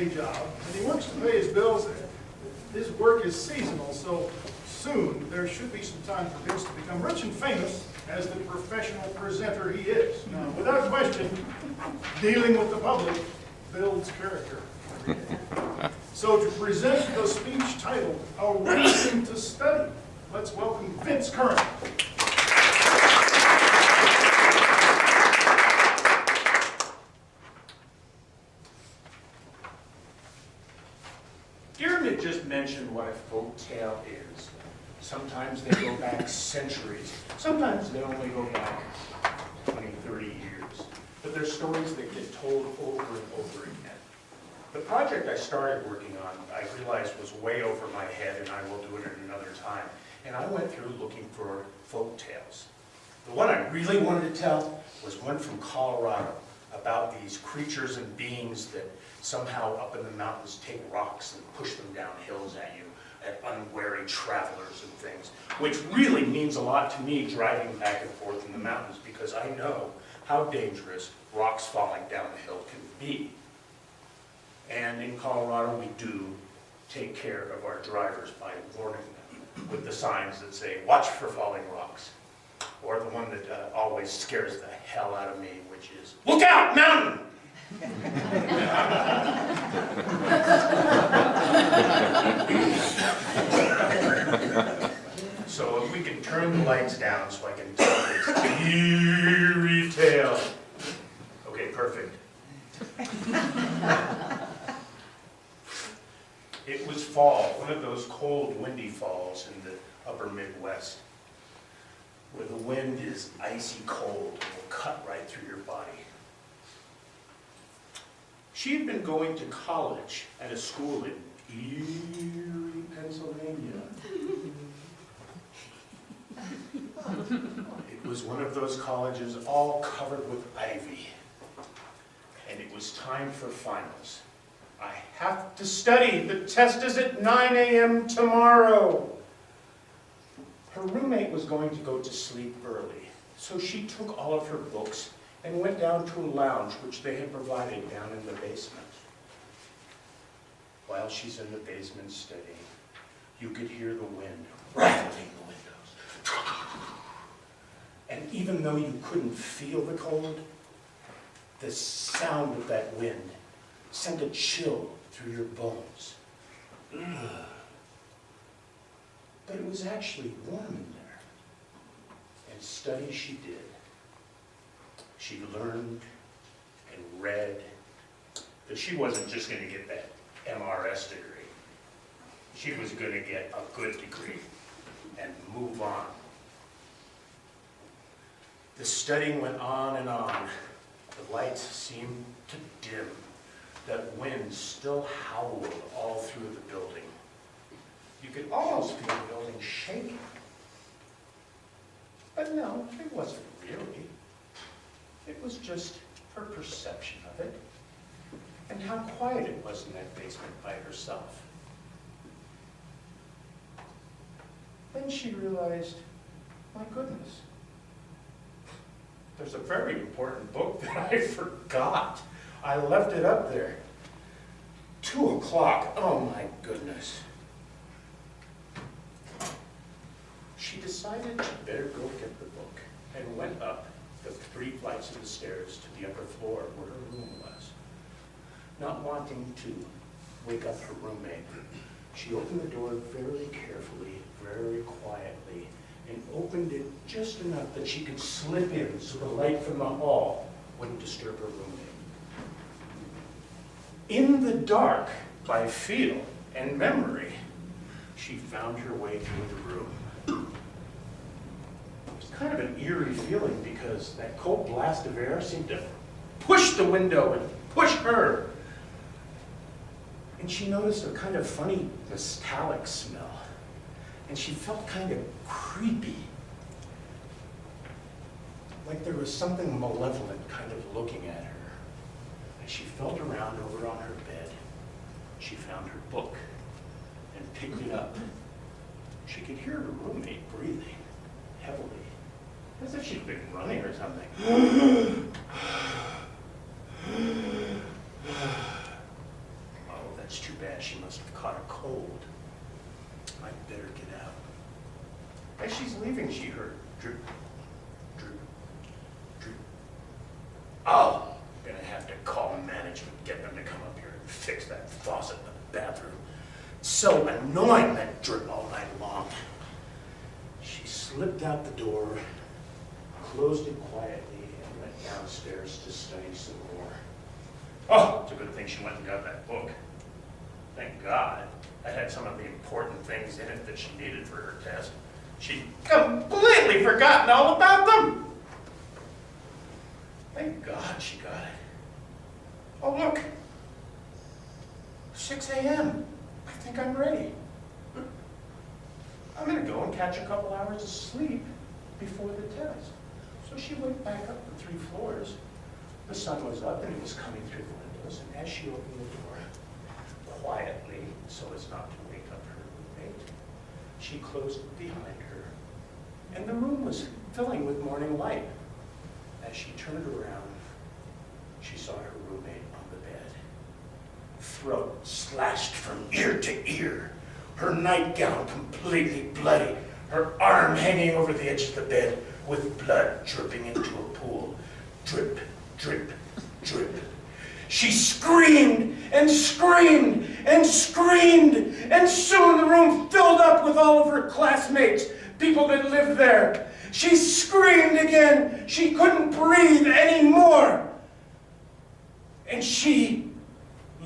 day job, and he works to pay his bills. His work is seasonal, so soon there should be some time for Vince to become rich and famous as the professional presenter he is. Now, without question, dealing with the public builds character. So to present the speech titled, A Reason to Study, let's welcome Vince Curran. Dermot just mentioned what a folk tale is. Sometimes they go back centuries. Sometimes they only go back 20, 30 years. But they're stories that get told over and over again. The project I started working on, I realized was way over my head, and I will do it at another time. And I went through looking for folk tales. The one I really wanted to tell was one from Colorado about these creatures and beings that somehow up in the mountains take rocks and push them down hills at you, at unwary travelers and things, which really means a lot to me driving back and forth in the mountains, because I know how dangerous rocks falling down the hill can be. And in Colorado, we do take care of our drivers by warning them with the signs that say, watch for falling rocks. Or the one that always scares the hell out of me, which is, look out, mountain! So if we can turn the lights down so I can tell this eerie tale. Okay, perfect. It was fall, one of those cold, windy falls in the upper Midwest, where the wind is icy cold and will cut right through your body. She had been going to college at a school in Erie, Pennsylvania. It was one of those colleges all covered with ivy. And it was time for finals. I have to study. The test is at 9 a.m. tomorrow. Her roommate was going to go to sleep early, so she took all of her books and went down to a lounge which they had provided down in the basement. While she's in the basement studying, you could hear the wind rattling the windows. And even though you couldn't feel the cold, the sound of that wind sent a chill through your bones. But it was actually warm in there. And study she did. She learned and read, but she wasn't just going to get that MRS degree. She was going to get a good degree and move on. The studying went on and on. The lights seemed to dim. That wind still howled all through the building. You could almost feel the building shaking. But no, it wasn't really. It was just her perception of it, and how quiet it was in that basement by herself. Then she realized, my goodness, there's a very important book that I forgot. I left it up there. 2 o'clock, oh my goodness. She decided she better go get the book and went up the 3 flights of the stairs to the upper floor where her room was. Not wanting to wake up her roommate, she opened the door very carefully, very quietly, and opened it just enough that she could slip in so the light from the hall wouldn't disturb her roommate. In the dark, by feel and memory, she found her way through the room. It was kind of an eerie feeling because that cold blast of air seemed to push the window and push her. And she noticed a kind of funny metallic smell. And she felt kind of creepy. Like there was something malevolent kind of looking at her. As she felt around over on her bed, she found her book and picked it up. She could hear her roommate breathing heavily, as if she'd been running or something. bad. She must have caught a cold. I'd better get out. As she's leaving, she heard drip, drip, drip. Oh, I'm gonna have to call management, get them to come up here and fix that faucet in the bathroom. It's so annoying, that drip all night long. She slipped out the door, closed it quietly, and went downstairs to study some more. Oh, it's a good thing she went and got that book. Thank God. That had some of the important things in it that she needed for her test. She'd completely forgotten all about them. Thank God she got it. Oh, look. 6 a.m. I think I'm ready. I'm going to go and catch a couple hours of sleep before the test. So she went back up the 3 floors. The sun was up and it was coming through the windows, and as she opened the door, quietly, so as not to wake up her roommate, she closed it behind her, and the room was filling with morning light. As she turned around, she saw her roommate on the bed, throat slashed from ear to ear, her nightgown completely bloody, her arm hanging over the edge of the bed with blood dripping into a pool. Drip, drip, drip. She screamed and screamed and screamed, and soon the room filled up with all of her classmates, people that lived there. She screamed again. She couldn't breathe anymore. And she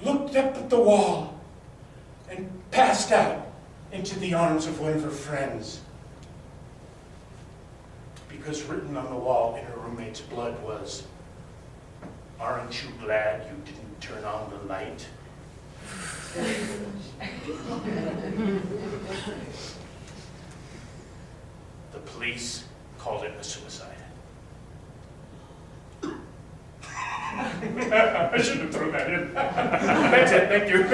looked up at the wall and passed out into the arms of one of her friends. Because written on the wall in her roommate's blood was, "Aren't you glad you didn't turn on the light?" The police called it a suicide. I shouldn't have thrown that in. That's it, thank you.